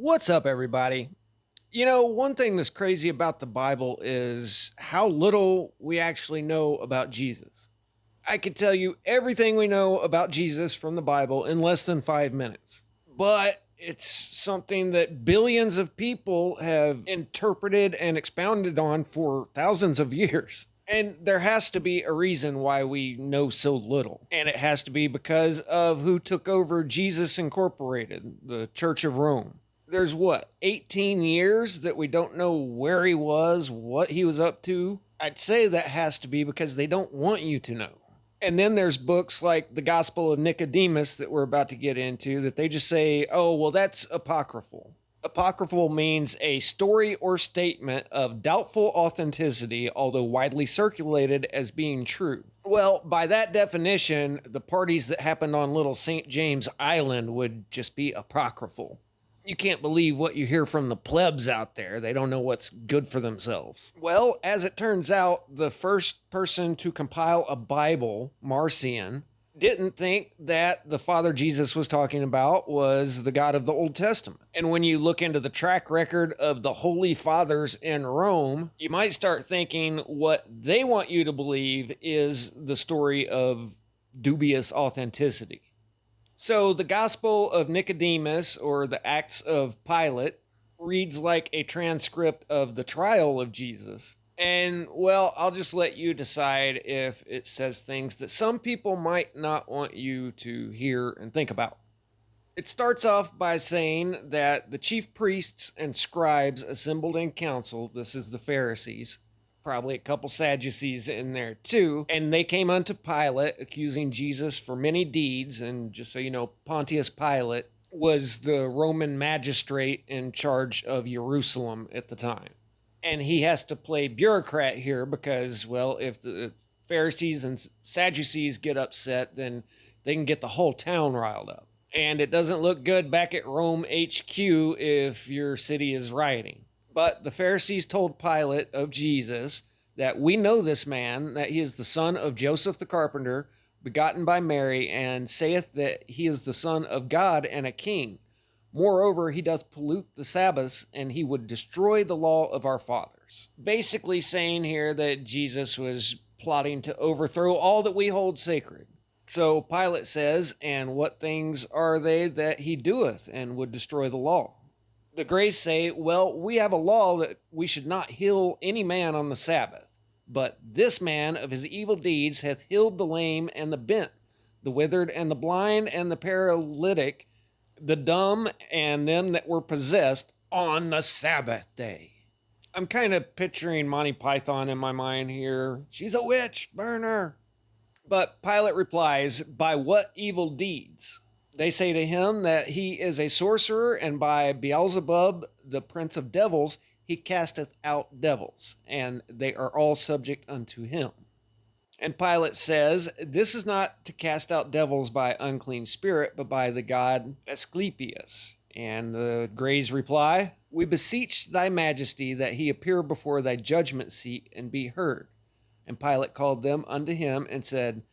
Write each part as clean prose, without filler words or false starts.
What's up, everybody? One thing that's crazy about the Bible is how little we actually know about Jesus. I could tell you everything we know about Jesus from the Bible in less than 5 minutes, but it's something that billions of people have interpreted and expounded on for thousands of years. And there has to be a reason why we know so little. And it has to be because of who took over Jesus Incorporated, the Church of Rome. There's 18 years that we don't know where he was, what he was up to. I'd say that has to be because they don't want you to know. And then there's books like the Gospel of Nicodemus that we're about to get into that they just say, oh, well, that's apocryphal. Apocryphal means a story or statement of doubtful authenticity, although widely circulated as being true. Well, by that definition, the parties that happened on Little St. James Island would just be apocryphal. You can't believe what you hear from the plebs out there. They don't know what's good for themselves. Well, as it turns out, the first person to compile a Bible, Marcion, didn't think that the Father Jesus was talking about was the God of the Old Testament. And when you look into the track record of the Holy Fathers in Rome, you might start thinking what they want you to believe is the story of dubious authenticity. So the Gospel of Nicodemus, or the Acts of Pilate, reads like a transcript of the trial of Jesus. And, well, I'll just let you decide if it says things that some people might not want you to hear and think about. It starts off by saying that the chief priests and scribes assembled in council, this is the Pharisees, probably a couple Sadducees in there too, and they came unto Pilate accusing Jesus for many deeds. And just so you know, Pontius Pilate was the Roman magistrate in charge of Jerusalem at the time. And he has to play bureaucrat here because, well, if the Pharisees and Sadducees get upset, then they can get the whole town riled up. And it doesn't look good back at Rome HQ if your city is rioting. But the Pharisees told Pilate of Jesus that we know this man, that he is the son of Joseph the carpenter, begotten by Mary, and saith that he is the son of God and a king. Moreover, he doth pollute the Sabbaths, and he would destroy the law of our fathers. Basically saying here that Jesus was plotting to overthrow all that we hold sacred. So Pilate says, and what things are they that he doeth, and would destroy the law? The Grays say, well, we have a law that we should not heal any man on the Sabbath. But this man of his evil deeds hath healed the lame and the bent, the withered and the blind and the paralytic, the dumb and them that were possessed on the Sabbath day. I'm kind of picturing Monty Python in my mind here. She's a witch, burn her. But Pilate replies, by what evil deeds? They say to him that he is a sorcerer, and by Beelzebub, the prince of devils, he casteth out devils, and they are all subject unto him. And Pilate says, this is not to cast out devils by unclean spirit, but by the god Asclepius. And the Grays reply, we beseech thy majesty that he appear before thy judgment seat and be heard. And Pilate called them unto him and said,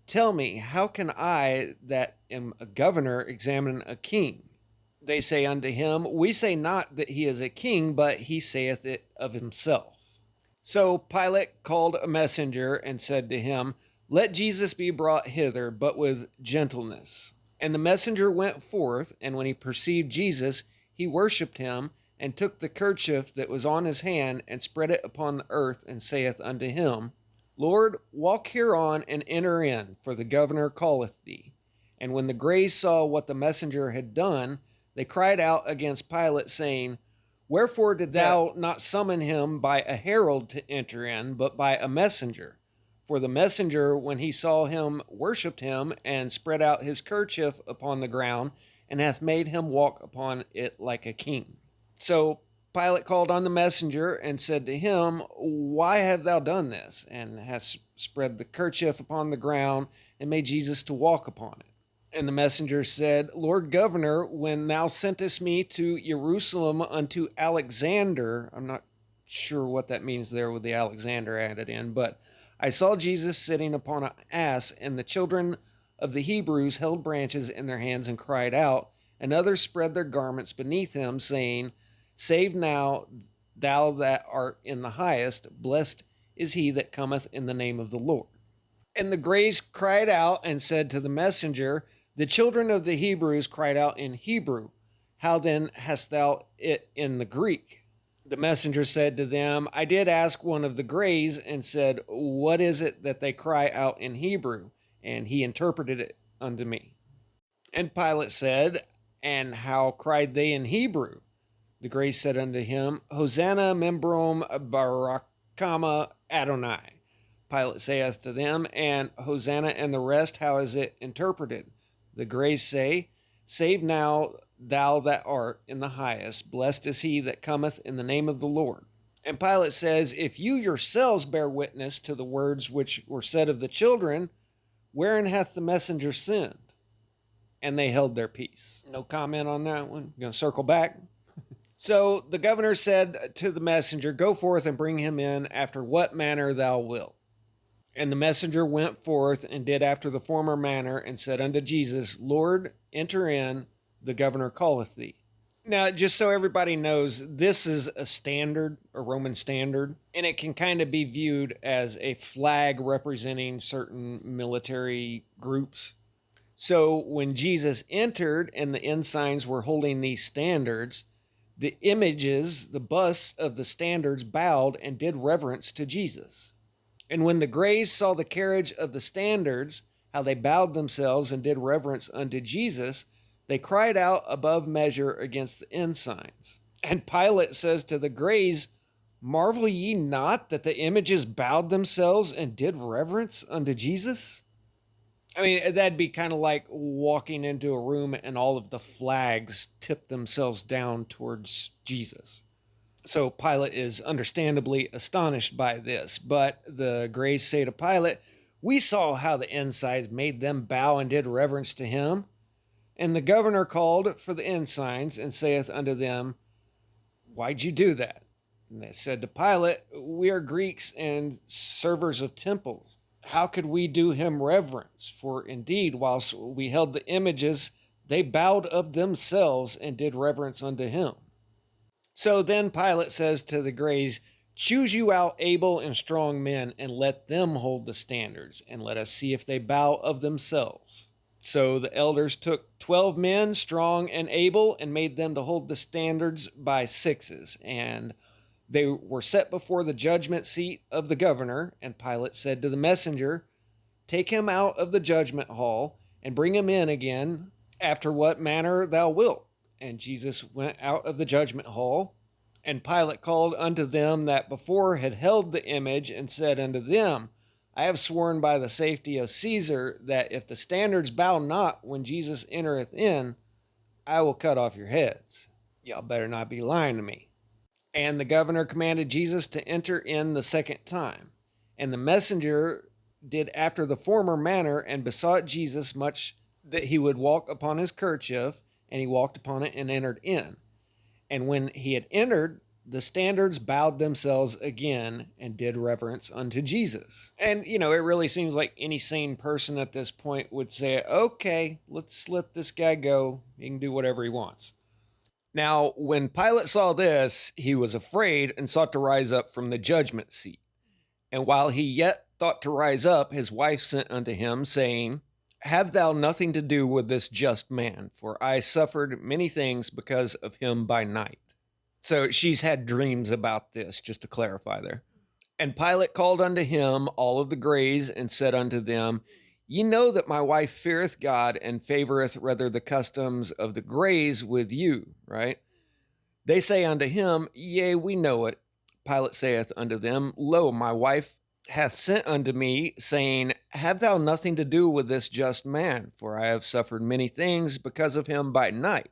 tell me, how can I that am a governor examine a king? They say unto him, we say not that he is a king, but he saith it of himself. So Pilate called a messenger and said to him, let Jesus be brought hither, but with gentleness. And the messenger went forth, and when he perceived Jesus, he worshipped him, and took the kerchief that was on his hand, and spread it upon the earth, and saith unto him, Lord, walk hereon and enter in, for the governor calleth thee. And when the Grays saw what the messenger had done, they cried out against Pilate, saying, wherefore did thou not summon him by a herald to enter in, but by a messenger? For the messenger, when he saw him, worshipped him, and spread out his kerchief upon the ground, and hath made him walk upon it like a king. So Pilate called on the messenger and said to him, why have thou done this? And hast spread the kerchief upon the ground and made Jesus to walk upon it. And the messenger said, Lord governor, when thou sentest me to Jerusalem unto Alexander, I'm not sure what that means there with the Alexander added in, but I saw Jesus sitting upon an ass, and the children of the Hebrews held branches in their hands and cried out, and others spread their garments beneath him, saying, Save now, thou that art in the highest, blessed is he that cometh in the name of the Lord. And the Greys cried out and said to the messenger, The children of the Hebrews cried out in Hebrew. How then hast thou it in the Greek? The messenger said to them, I did ask one of the Greys and said, What is it that they cry out in Hebrew? And he interpreted it unto me. And Pilate said, And how cried they in Hebrew? The Greys said unto him, Hosanna membrom barakama Adonai. Pilate saith to them, And Hosanna and the rest, how is it interpreted? The Greys say, Save now, thou that art in the highest, blessed is he that cometh in the name of the Lord. And Pilate says, If you yourselves bear witness to the words which were said of the children, wherein hath the messenger sinned? And they held their peace. No comment on that one. Going to circle back. So the governor said to the messenger, Go forth and bring him in after what manner thou wilt. And the messenger went forth and did after the former manner, and said unto Jesus, Lord, enter in, the governor calleth thee. Now, just so everybody knows, this is a standard, a Roman standard, and it can kind of be viewed as a flag representing certain military groups. So when Jesus entered and the ensigns were holding these standards, the images, the busts of the standards bowed and did reverence to Jesus. And when the Greys saw the carriage of the standards, how they bowed themselves and did reverence unto Jesus, they cried out above measure against the ensigns. And Pilate says to the Greys, Marvel ye not that the images bowed themselves and did reverence unto Jesus? I mean, that'd be kind of like walking into a room and all of the flags tip themselves down towards Jesus. So Pilate is understandably astonished by this, but the Greys say to Pilate, We saw how the ensigns made them bow and did reverence to him. And the governor called for the ensigns and saith unto them, Why'd you do that? And they said to Pilate, We are Greeks and servers of temples. How could we do him reverence? For indeed, whilst we held the images, they bowed of themselves and did reverence unto him. So then Pilate says to the Greys, Choose you out able and strong men, and let them hold the standards, and let us see if they bow of themselves. So the elders took 12 men, strong and able, and made them to hold the standards by sixes. And they were set before the judgment seat of the governor. And Pilate said to the messenger, Take him out of the judgment hall, and bring him in again, after what manner thou wilt. And Jesus went out of the judgment hall. And Pilate called unto them that before had held the image, and said unto them, I have sworn by the safety of Caesar, that if the standards bow not when Jesus entereth in, I will cut off your heads. Y'all better not be lying to me. And the governor commanded Jesus to enter in the second time. And the messenger did after the former manner, and besought Jesus much that he would walk upon his kerchief, and he walked upon it and entered in. And when he had entered, the standards bowed themselves again and did reverence unto Jesus. And, it really seems like any sane person at this point would say, Okay, let's let this guy go. He can do whatever he wants. Now, when Pilate saw this, he was afraid and sought to rise up from the judgment seat. And while he yet thought to rise up, his wife sent unto him, saying, Have thou nothing to do with this just man, for I suffered many things because of him by night. So she's had dreams about this, just to clarify there. And Pilate called unto him all of the Greys, and said unto them, Ye know that my wife feareth God, and favoreth rather the customs of the Greys with you, right? They say unto him, Yea, we know it. Pilate saith unto them, Lo, my wife hath sent unto me, saying, Have thou nothing to do with this just man, for I have suffered many things because of him by night.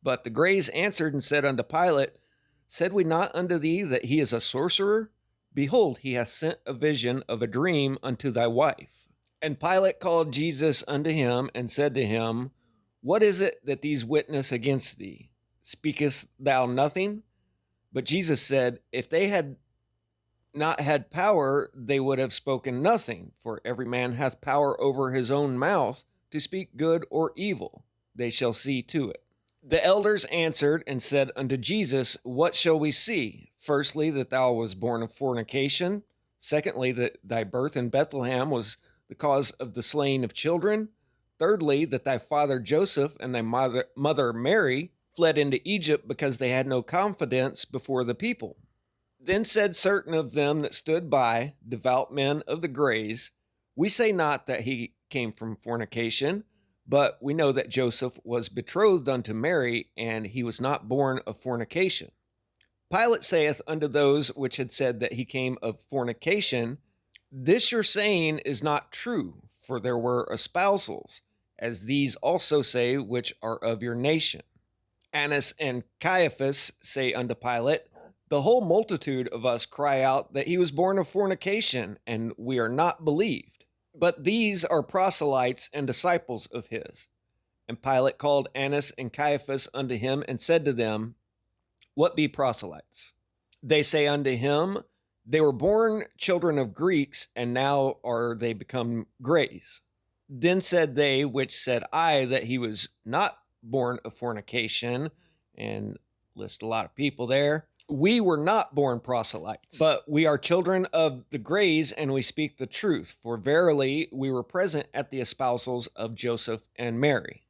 But the Greys answered and said unto Pilate, Said we not unto thee that he is a sorcerer? Behold, he hath sent a vision of a dream unto thy wife. And Pilate called Jesus unto him, and said to him, What is it that these witness against thee? Speakest thou nothing? But Jesus said, If they had not had power, they would have spoken nothing, for every man hath power over his own mouth to speak good or evil. They shall see to it. The elders answered and said unto Jesus, What shall we see? Firstly, that thou was born of fornication. Secondly, that thy birth in Bethlehem was the cause of the slaying of children. Thirdly, that thy father Joseph and thy mother Mary fled into Egypt because they had no confidence before the people. Then said certain of them that stood by, devout men of the Grays, We say not that he came from fornication, but we know that Joseph was betrothed unto Mary, and he was not born of fornication. Pilate saith unto those which had said that he came of fornication, This your saying is not true, for there were espousals, as these also say which are of your nation. Annas and Caiaphas say unto Pilate, The whole multitude of us cry out that he was born of fornication, and we are not believed. But these are proselytes and disciples of his. And Pilate called Annas and Caiaphas unto him and said to them, What be proselytes? They say unto him, They were born children of Greeks, and now are they become Greys. Then said they which said that he was not born of fornication, and list a lot of people there. We were not born proselytes, but we are children of the Greys, and we speak the truth. For verily we were present at the espousals of Joseph and Mary.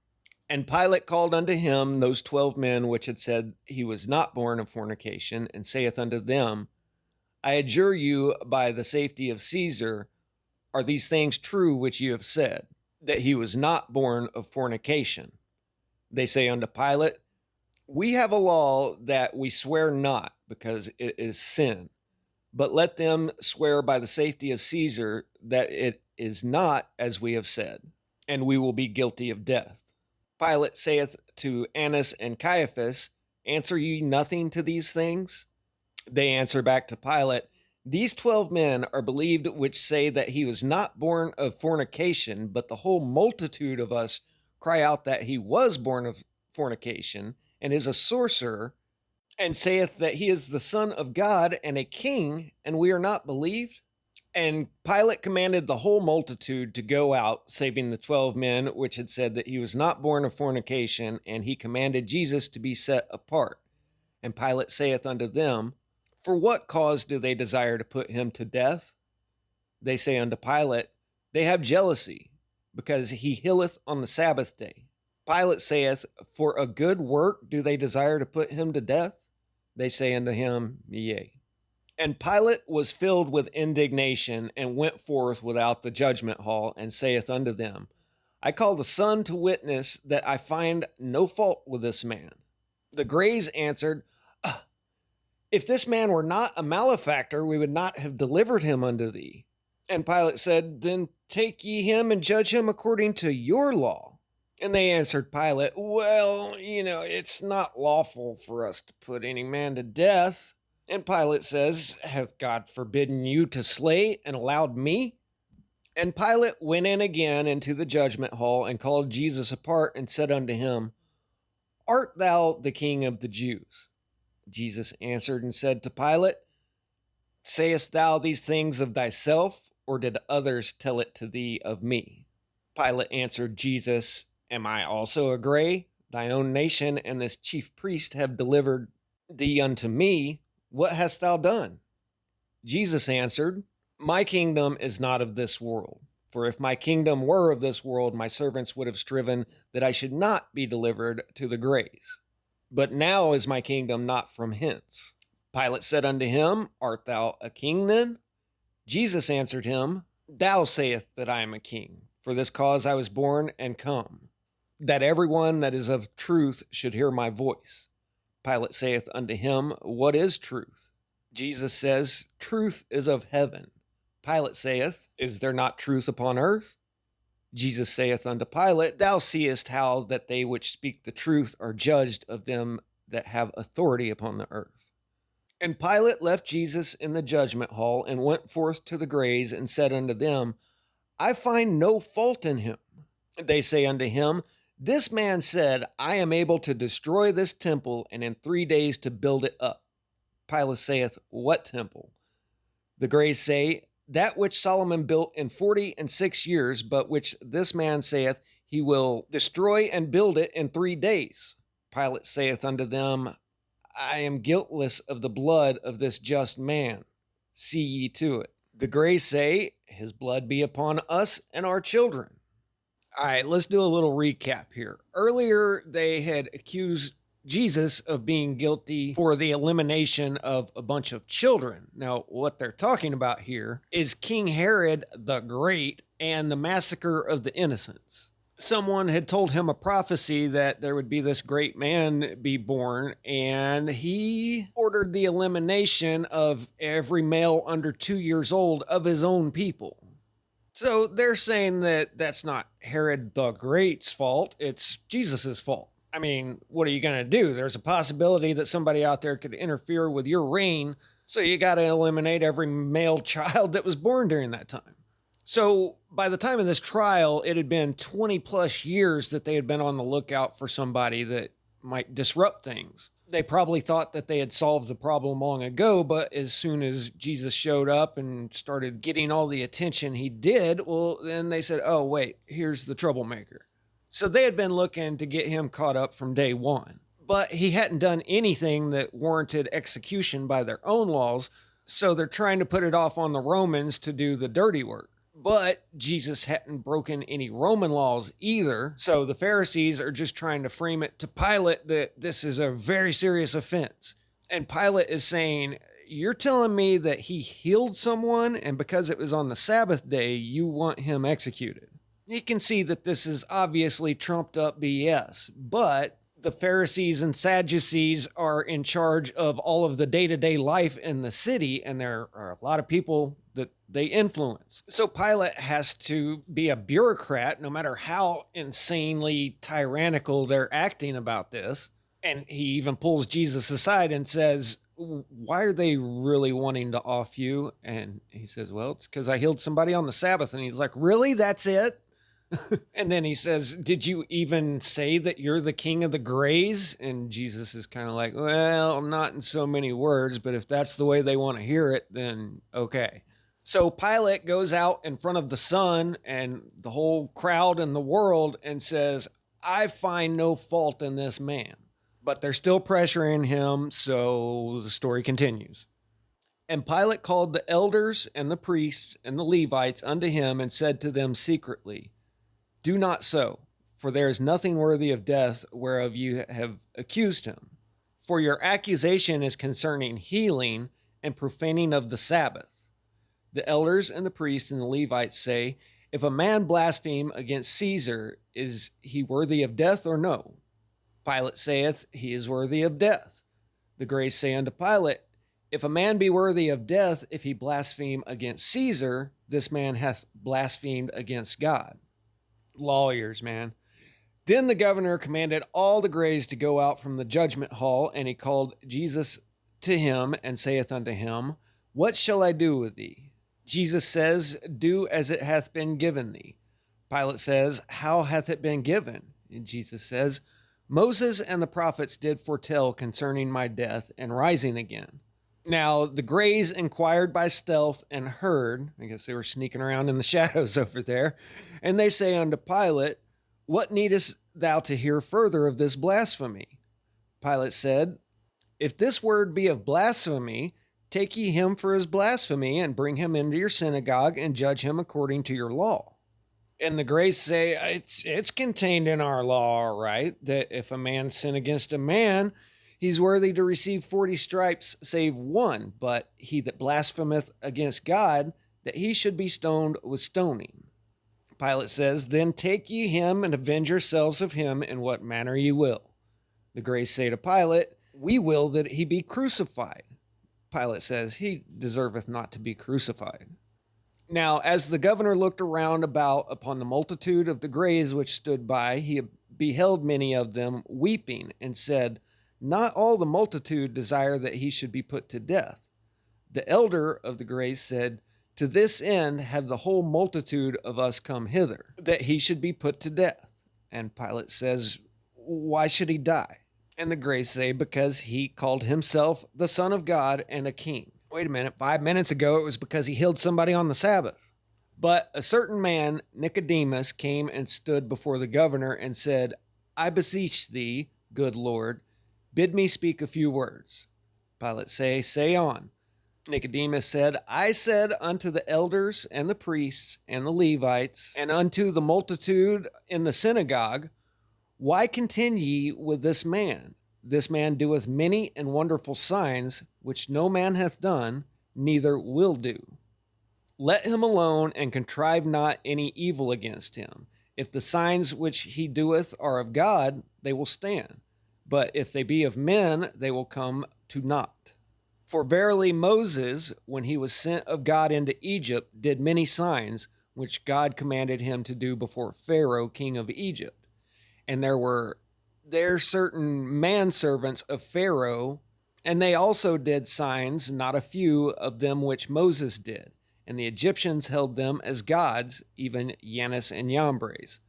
And Pilate called unto him those 12 men which had said he was not born of fornication, and saith unto them, I adjure you by the safety of Caesar, are these things true which you have said, that he was not born of fornication? They say unto Pilate, We have a law that we swear not, because it is sin. But let them swear by the safety of Caesar that it is not as we have said, and we will be guilty of death. Pilate saith to Annas and Caiaphas, Answer ye nothing to these things? They answer back to Pilate, These 12 men are believed which say that he was not born of fornication, but the whole multitude of us cry out that he was born of fornication, and is a sorcerer, and saith that he is the Son of God and a king, and we are not believed? And Pilate commanded the whole multitude to go out, saving the 12 men which had said that he was not born of fornication, and he commanded Jesus to be set apart. And Pilate saith unto them, For what cause do they desire to put him to death? They say unto Pilate, They have jealousy, because he healeth on the Sabbath day. Pilate saith, For a good work do they desire to put him to death? They say unto him, Yea. And Pilate was filled with indignation, and went forth without the judgment hall, and saith unto them, I call the Son to witness that I find no fault with this man. The Greys answered, If this man were not a malefactor, we would not have delivered him unto thee. And Pilate said, Then take ye him and judge him according to your law. And they answered Pilate, Well, it's not lawful for us to put any man to death. And Pilate says, Hath God forbidden you to slay and allowed me? And Pilate went in again into the judgment hall, and called Jesus apart, and said unto him, Art thou the King of the Jews? Jesus answered and said to Pilate, Sayest thou these things of thyself, or did others tell it to thee of me? Pilate answered Jesus, Am I also a Grey? Thine own nation and this chief priest have delivered thee unto me. What hast thou done? Jesus answered, My kingdom is not of this world. For if my kingdom were of this world, my servants would have striven that I should not be delivered to the Greys. But now is my kingdom not from hence. Pilate said unto him, Art thou a king then? Jesus answered him, Thou sayest that I am a king. For this cause I was born and come, that everyone that is of truth should hear my voice. Pilate saith unto him, What is truth? Jesus says, Truth is of heaven. Pilate saith, Is there not truth upon earth? Jesus saith unto Pilate, Thou seest how that they which speak the truth are judged of them that have authority upon the earth. And Pilate left Jesus in the judgment hall, and went forth to the Greys, and said unto them, I find no fault in him. They say unto him, This man said, I am able to destroy this temple, and in 3 days to build it up. Pilate saith, What temple? The Greys say, That which Solomon built in 46 years, but which this man saith he will destroy and build it in 3 days. Pilate saith unto them, I am guiltless of the blood of this just man. See ye to it. The Greys say, his blood be upon us and our children. All right, let's do a little recap here. Earlier, they had accused Jesus of being guilty for the elimination of a bunch of children. Now, what they're talking about here is King Herod the Great and the massacre of the innocents. Someone had told him a prophecy that there would be this great man be born, and he ordered the elimination of every male under 2 years old of his own people. So they're saying that that's not Herod the Great's fault, it's Jesus's fault. I mean, what are you going to do? There's a possibility that somebody out there could interfere with your reign, so you got to eliminate every male child that was born during that time. So by the time of this trial, it had been 20 plus years that they had been on the lookout for somebody that might disrupt things. They probably thought that they had solved the problem long ago, but as soon as Jesus showed up and started getting all the attention he did, well, then they said, oh, wait, here's the troublemaker. So they had been looking to get him caught up from day one, but he hadn't done anything that warranted execution by their own laws, so they're trying to put it off on the Romans to do the dirty work. But Jesus hadn't broken any Roman laws either, so the Pharisees are just trying to frame it to Pilate that this is a very serious offense. And Pilate is saying, you're telling me that he healed someone, and because it was on the Sabbath day, you want him executed. You can see that this is obviously trumped up BS, but the Pharisees and Sadducees are in charge of all of the day-to-day life in the city, and there are a lot of people that they influence. So Pilate has to be a bureaucrat, no matter how insanely tyrannical they're acting about this. And he even pulls Jesus aside and says, why are they really wanting to off you? And he says, well, it's because I healed somebody on the Sabbath. And he's like, really? That's it? And then he says, did you even say that you're the king of the Greys? And Jesus is kind of like, well, not in so many words, but if that's the way they want to hear it, then okay. So Pilate goes out in front of the sun and the whole crowd in the world and says, I find no fault in this man. But they're still pressuring him, so the story continues. And Pilate called the elders and the priests and the Levites unto him and said to them secretly, do not so, for there is nothing worthy of death whereof you have accused him. For your accusation is concerning healing and profaning of the Sabbath. The elders and the priests and the Levites say, if a man blaspheme against Caesar, is he worthy of death or no? Pilate saith, he is worthy of death. The Greys say unto Pilate, if a man be worthy of death, if he blaspheme against Caesar, this man hath blasphemed against God. Lawyers, man. Then the governor commanded all the Greys to go out from the judgment hall, and he called Jesus to him and saith unto him, what shall I do with thee? Jesus says, do as it hath been given thee. Pilate says, how hath it been given? And Jesus says, Moses and the prophets did foretell concerning my death and rising again. Now the Greys inquired by stealth and heard, I guess they were sneaking around in the shadows over there, and they say unto Pilate, what needest thou to hear further of this blasphemy? Pilate said, if this word be of blasphemy, take ye him for his blasphemy, and bring him into your synagogue, and judge him according to your law. And the Greys say, it's contained in our law, all right, that if a man sin against a man, he's worthy to receive 40 stripes, save one, but he that blasphemeth against God, that he should be stoned with stoning. Pilate says, then take ye him, and avenge yourselves of him in what manner ye will. The Greys say to Pilate, we will that he be crucified. Pilate says, he deserveth not to be crucified. Now, as the governor looked around about upon the multitude of the Greys which stood by, he beheld many of them weeping, and said, not all the multitude desire that he should be put to death. The elder of the Greys said, to this end have the whole multitude of us come hither, that he should be put to death. And Pilate says, why should he die? And the Greys say, because he called himself the Son of God and a king. Wait a minute, 5 minutes ago it was because he healed somebody on the Sabbath. But a certain man, Nicodemus, came and stood before the governor and said, I beseech thee, good Lord, bid me speak a few words. Pilate say on. Nicodemus said, I said unto the elders and the priests and the Levites and unto the multitude in the synagogue, why contend ye with this man? This man doeth many and wonderful signs, which no man hath done, neither will do. Let him alone, and contrive not any evil against him. If the signs which he doeth are of God, they will stand. But if they be of men, they will come to naught. For verily Moses, when he was sent of God into Egypt, did many signs, which God commanded him to do before Pharaoh, king of Egypt. And there were certain manservants of Pharaoh, and they also did signs, not a few of them which Moses did. And the Egyptians held them as gods, even Jannes and Jambres.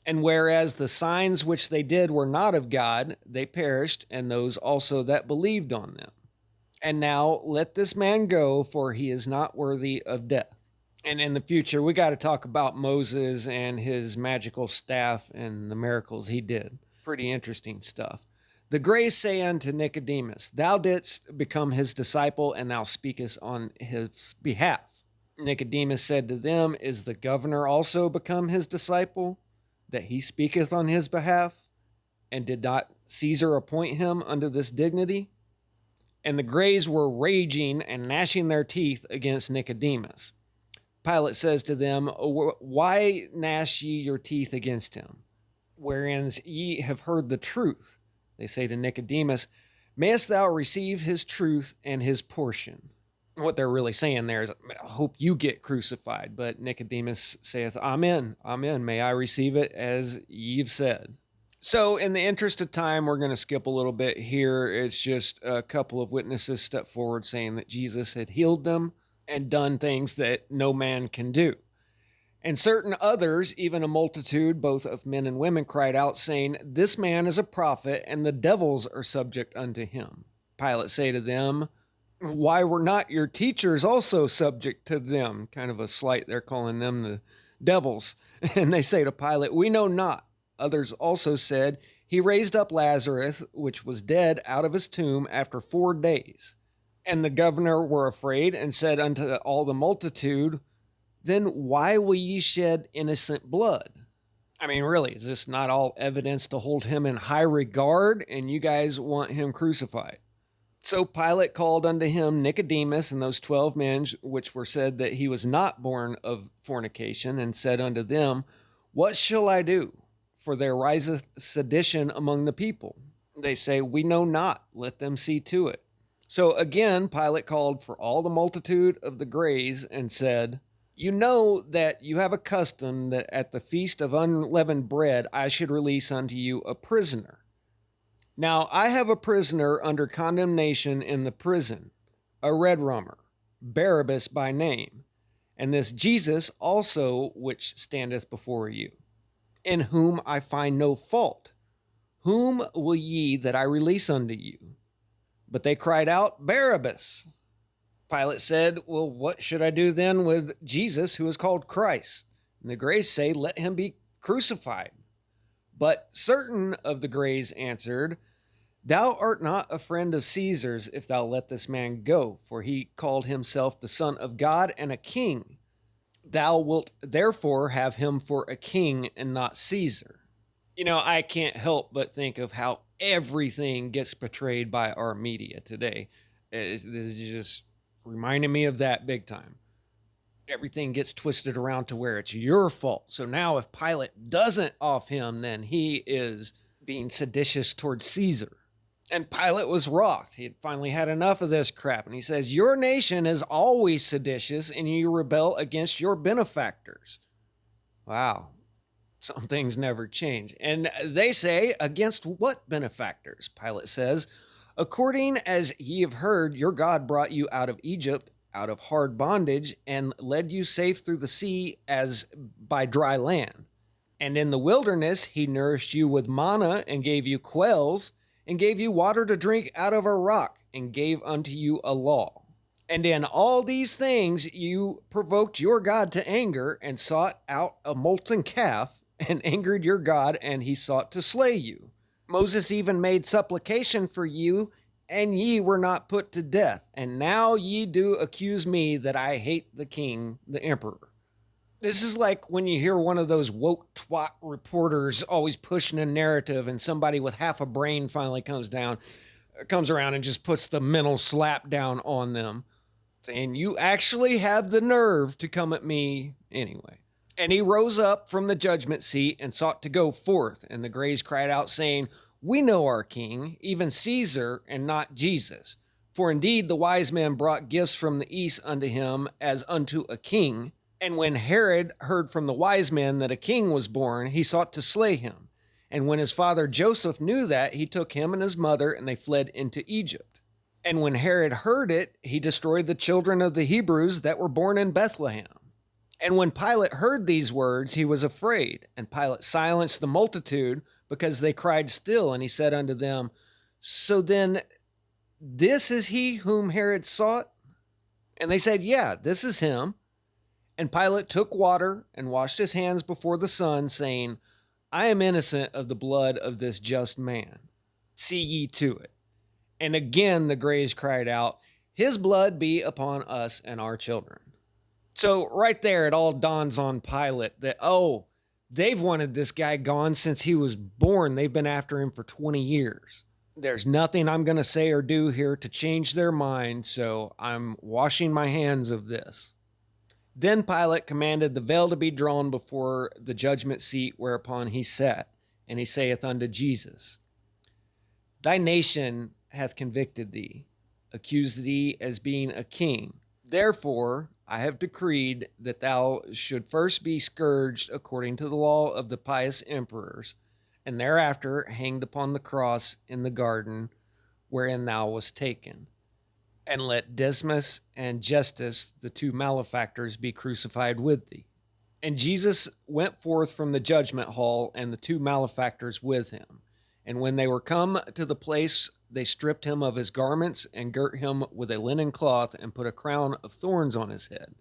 And whereas the signs which they did were not of God, they perished, and those also that believed on them. And now let this man go, for he is not worthy of death. And in the future, we got to talk about Moses and his magical staff and the miracles he did. Pretty interesting stuff. The Grays say unto Nicodemus, thou didst become his disciple, and thou speakest on his behalf. Nicodemus said to them, is the governor also become his disciple, that he speaketh on his behalf? And did not Caesar appoint him unto this dignity? And the Grays were raging and gnashing their teeth against Nicodemus. Pilate says to them, why gnash ye your teeth against him, wherein ye have heard the truth? They say to Nicodemus, mayest thou receive his truth and his portion? What they're really saying there is, I hope you get crucified. But Nicodemus saith, Amen, amen, may I receive it as ye've said. So in the interest of time, we're going to skip a little bit here. It's just a couple of witnesses step forward saying that Jesus had healed them and done things that no man can do. And certain others, even a multitude, both of men and women, cried out, saying, this man is a prophet, and the devils are subject unto him. Pilate say to them, why were not your teachers also subject to them? Kind of a slight, they're calling them the devils. And they say to Pilate, we know not. Others also said, he raised up Lazarus, which was dead, out of his tomb after 4 days. And the governor were afraid, and said unto all the multitude, then why will ye shed innocent blood? I mean, really, is this not all evidence to hold him in high regard, and you guys want him crucified? So Pilate called unto him Nicodemus and those 12 men, which were said that he was not born of fornication, and said unto them, what shall I do? For there riseth sedition among the people. They say, we know not, let them see to it. So again, Pilate called for all the multitude of the Grays and said, you know that you have a custom that at the feast of unleavened bread I should release unto you a prisoner. Now I have a prisoner under condemnation in the prison, a red rummer, Barabbas by name, and this Jesus also which standeth before you, in whom I find no fault. Whom will ye that I release unto you? But they cried out, Barabbas. Pilate said, well, what should I do then with Jesus, who is called Christ? And the Grays say, let him be crucified. But certain of the Grays answered, thou art not a friend of Caesar's if thou let this man go, for he called himself the Son of God and a king. Thou wilt therefore have him for a king and not Caesar. You know, I can't help but think of how everything gets portrayed by our media today. This is just reminding me of that big time. Everything gets twisted around to where it's your fault. So now if Pilate doesn't off him, then he is being seditious towards Caesar. And Pilate was wroth. He had finally had enough of this crap. And he says, your nation is always seditious, and you rebel against your benefactors. Wow. Some things never change. And they say, against what benefactors? Pilate says, according as ye have heard, your God brought you out of Egypt, out of hard bondage, and led you safe through the sea as by dry land. And in the wilderness he nourished you with manna, and gave you quails, and gave you water to drink out of a rock, and gave unto you a law. And in all these things you provoked your God to anger, and sought out a molten calf, and angered your God, and he sought to slay you. Moses even made supplication for you, and ye were not put to death. And now ye do accuse me that I hate the king, the emperor. This is like when you hear one of those woke twat reporters always pushing a narrative, and somebody with half a brain finally comes around and just puts the mental slap down on them, saying, "You actually have the nerve to come at me anyway." And he rose up from the judgment seat and sought to go forth. And the Greys cried out, saying, "We know our king, even Caesar, and not Jesus. For indeed the wise men brought gifts from the east unto him as unto a king. And when Herod heard from the wise men that a king was born, he sought to slay him. And when his father Joseph knew that, he took him and his mother, and they fled into Egypt. And when Herod heard it, he destroyed the children of the Hebrews that were born in Bethlehem. And when Pilate heard these words, he was afraid. And Pilate silenced the multitude, because they cried still. And he said unto them, So then, this is he whom Herod sought? And they said, Yeah, this is him. And Pilate took water and washed his hands before the sun, saying, I am innocent of the blood of this just man. See ye to it. And again the Greys cried out, His blood be upon us and our children. So right there, it all dawns on Pilate that, oh, they've wanted this guy gone since he was born. They've been after him for 20 years. There's nothing I'm going to say or do here to change their mind, so I'm washing my hands of this. Then Pilate commanded the veil to be drawn before the judgment seat whereupon he sat. And he saith unto Jesus, Thy nation hath convicted thee, accused thee as being a king. Therefore I have decreed that thou should first be scourged according to the law of the pious emperors, and thereafter hanged upon the cross in the garden wherein thou wast taken. And let Dismas and Justus, the two malefactors, be crucified with thee. And Jesus went forth from the judgment hall, and the two malefactors with him. And when they were come to the place, they stripped him of his garments, and girt him with a linen cloth, and put a crown of thorns on his head.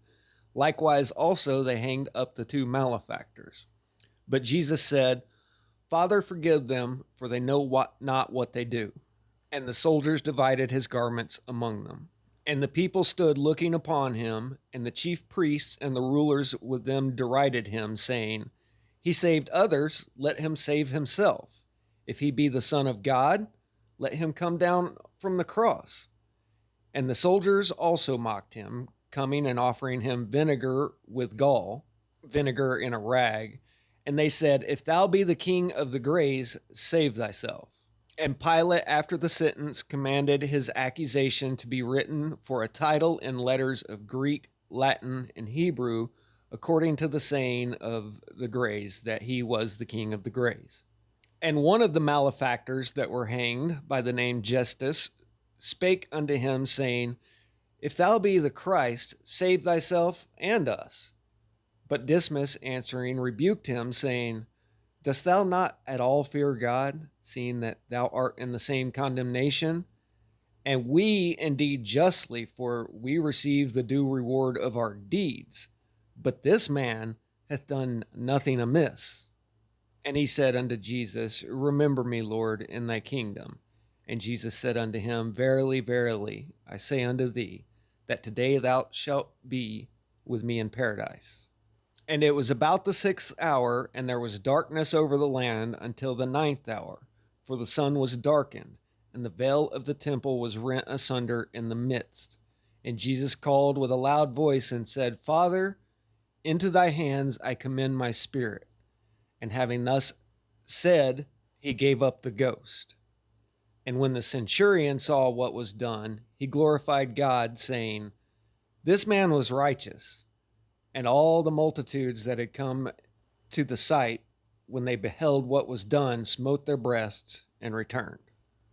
Likewise also they hanged up the two malefactors. But Jesus said, Father, forgive them, for they know not what they do. And the soldiers divided his garments among them. And the people stood looking upon him, and the chief priests and the rulers with them derided him, saying, He saved others, let him save himself. If he be the Son of God, let him come down from the cross. And the soldiers also mocked him, coming and offering him vinegar with gall, vinegar in a rag. And they said, If thou be the king of the Greys, save thyself. And Pilate, after the sentence, commanded his accusation to be written for a title in letters of Greek, Latin, and Hebrew, according to the saying of the Greys, that he was the king of the Greys. And one of the malefactors that were hanged, by the name Justus, spake unto him, saying, If thou be the Christ, save thyself and us. But Dismas answering rebuked him, saying, Dost thou not at all fear God, seeing that thou art in the same condemnation? And we indeed justly, for we receive the due reward of our deeds. But this man hath done nothing amiss. And he said unto Jesus, Remember me, Lord, in thy kingdom. And Jesus said unto him, Verily, verily, I say unto thee, that today thou shalt be with me in paradise. And it was about the 6th hour, and there was darkness over the land until the 9th hour, for the sun was darkened, and the veil of the temple was rent asunder in the midst. And Jesus called with a loud voice and said, Father, into thy hands I commend my spirit. And having thus said, he gave up the ghost. And when the centurion saw what was done, he glorified God, saying, This man was righteous. And all the multitudes that had come to the sight, when they beheld what was done, smote their breasts and returned.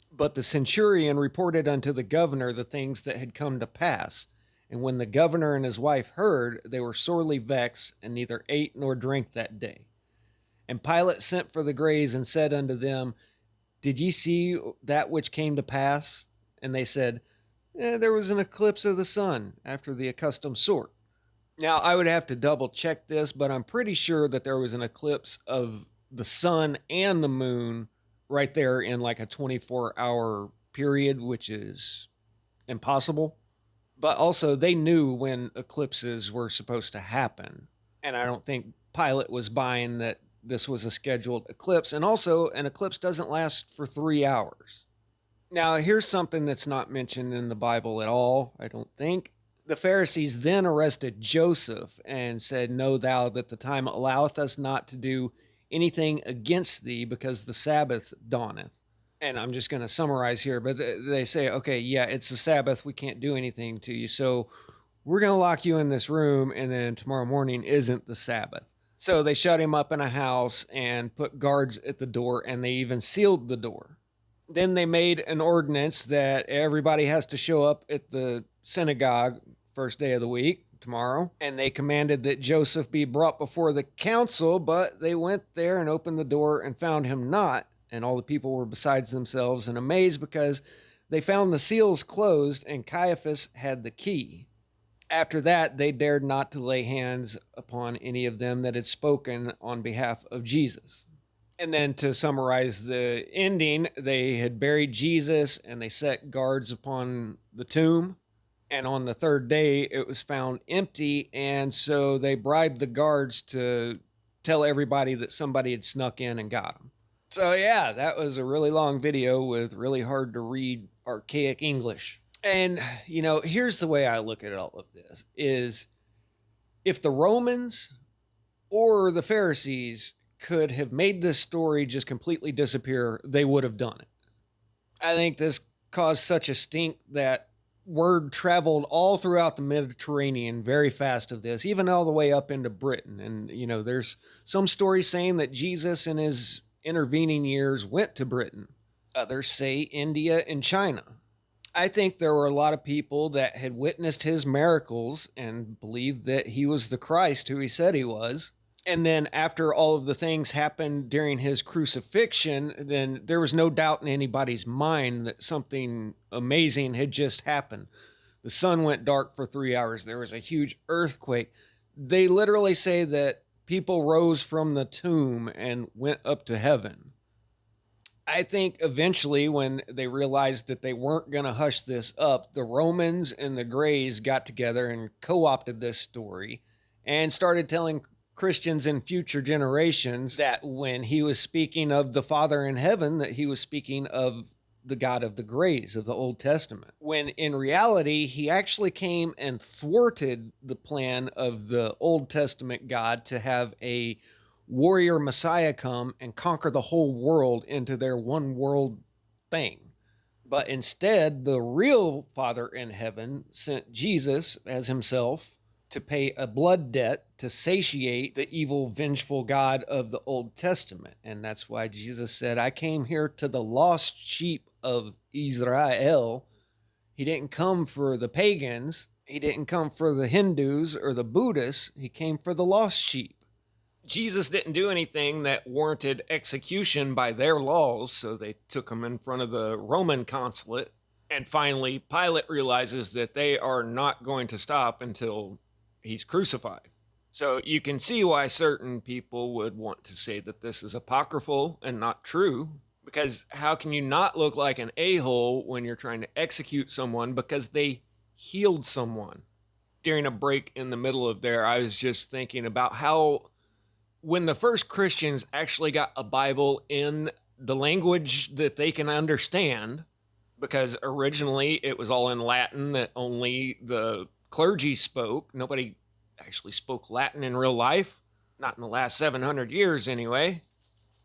But the centurion reported unto the governor the things that had come to pass. And when the governor and his wife heard, they were sorely vexed, and neither ate nor drank that day. And Pilate sent for the Greys and said unto them, Did ye see that which came to pass? And they said, There was an eclipse of the sun after the accustomed sort. Now, I would have to double check this, but I'm pretty sure that there was an eclipse of the sun and the moon right there in like a 24-hour period, which is impossible. But also, they knew when eclipses were supposed to happen. And I don't think Pilate was buying that this was a scheduled eclipse. And also, an eclipse doesn't last for 3 hours. Now, here's something that's not mentioned in the Bible at all, I don't think. The Pharisees then arrested Joseph and said, "Know thou that the time alloweth us not to do anything against thee, because the Sabbath dawneth." And I'm just going to summarize here, but they say, okay, yeah, it's the Sabbath. We can't do anything to you. So we're going to lock you in this room, and then tomorrow morning isn't the Sabbath. So they shut him up in a house and put guards at the door, and they even sealed the door. Then they made an ordinance that everybody has to show up at the synagogue first day of the week, tomorrow. And they commanded that Joseph be brought before the council, but they went there and opened the door and found him not. And all the people were besides themselves and amazed, because they found the seals closed and Caiaphas had the key. After that, they dared not to lay hands upon any of them that had spoken on behalf of Jesus. And then to summarize the ending, they had buried Jesus and they set guards upon the tomb. And on the third day, it was found empty. And so they bribed the guards to tell everybody that somebody had snuck in and got them. So yeah, that was a really long video with really hard to read archaic English. And, here's the way I look at all of this is, if the Romans or the Pharisees could have made this story just completely disappear, they would have done it. I think this caused such a stink that word traveled all throughout the Mediterranean very fast of this, even all the way up into Britain. And, there's some stories saying that Jesus in his intervening years went to Britain. Others say India and China. I think there were a lot of people that had witnessed his miracles and believed that he was the Christ who he said he was. And then after all of the things happened during his crucifixion, then there was no doubt in anybody's mind that something amazing had just happened. The sun went dark for 3 hours. There was a huge earthquake. They literally say that people rose from the tomb and went up to heaven. I think eventually, when they realized that they weren't going to hush this up, the Romans and the Greys got together and co-opted this story and started telling Christians in future generations that when he was speaking of the Father in heaven, that he was speaking of the God of the Greys of the Old Testament, when in reality, he actually came and thwarted the plan of the Old Testament God to have a warrior Messiah come and conquer the whole world into their one world thing. But instead, the real Father in heaven sent Jesus as himself to pay a blood debt to satiate the evil, vengeful God of the Old Testament. And that's why Jesus said, "I came here to the lost sheep of Israel." He didn't come for the pagans. He didn't come for the Hindus or the Buddhists. He came for the lost sheep. Jesus didn't do anything that warranted execution by their laws, so they took him in front of the Roman consulate. And finally, Pilate realizes that they are not going to stop until he's crucified. So you can see why certain people would want to say that this is apocryphal and not true, because how can you not look like an a-hole when you're trying to execute someone because they healed someone? During a break in the middle of there, I was just thinking about how when the first Christians actually got a Bible in the language that they can understand, because originally it was all in Latin that only the clergy spoke. Nobody actually spoke Latin in real life, not in the last 700 years anyway.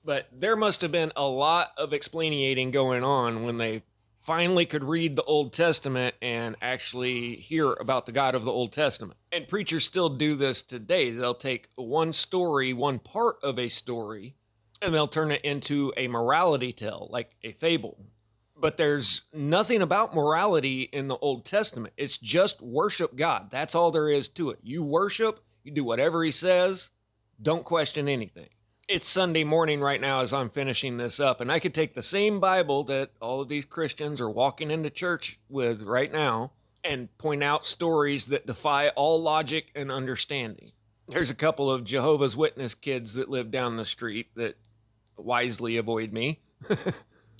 But there must have been a lot of explaining going on when they finally could read the Old Testament and actually hear about the God of the Old Testament. And preachers still do this today. They'll take one story, one part of a story, and they'll turn it into a morality tale, like a fable. But there's nothing about morality in the Old Testament. It's just worship God. That's all there is to it. You worship, you do whatever he says, don't question anything. It's Sunday morning right now as I'm finishing this up, and I could take the same Bible that all of these Christians are walking into church with right now and point out stories that defy all logic and understanding. There's a couple of Jehovah's Witness kids that live down the street that wisely avoid me,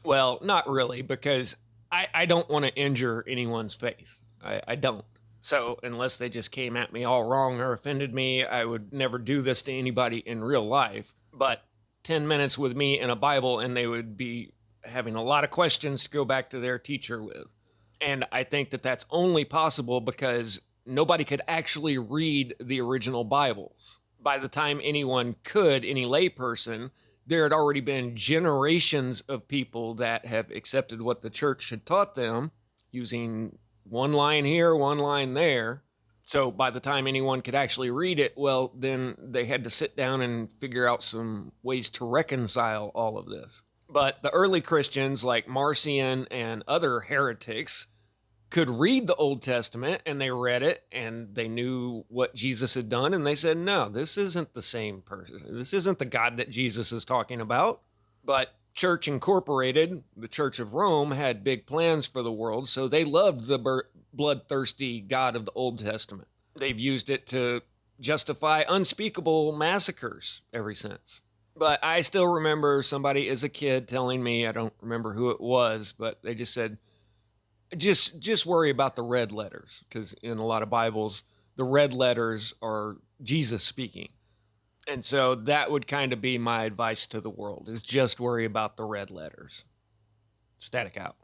Well, not really, because I don't want to injure anyone's faith. I don't. So unless they just came at me all wrong or offended me, I would never do this to anybody in real life. But 10 minutes with me in a Bible, and they would be having a lot of questions to go back to their teacher with. And I think that that's only possible because nobody could actually read the original Bibles. By the time anyone could, any layperson, there had already been generations of people that have accepted what the church had taught them using one line here, one line there. So by the time anyone could actually read it, well, then they had to sit down and figure out some ways to reconcile all of this. But the early Christians, like Marcion and other heretics, could read the Old Testament, and they read it and they knew what Jesus had done, and they said, no, this isn't the same person. This isn't the God that Jesus is talking about. But Church Incorporated, the Church of Rome, had big plans for the world, so they loved the bloodthirsty God of the Old Testament. They've used it to justify unspeakable massacres ever since. But I still remember somebody as a kid telling me, I don't remember who it was, but they just said, just worry about the red letters, because in a lot of Bibles the red letters are Jesus speaking. And so that would kind of be my advice to the world, is just worry about the red letters. Static out.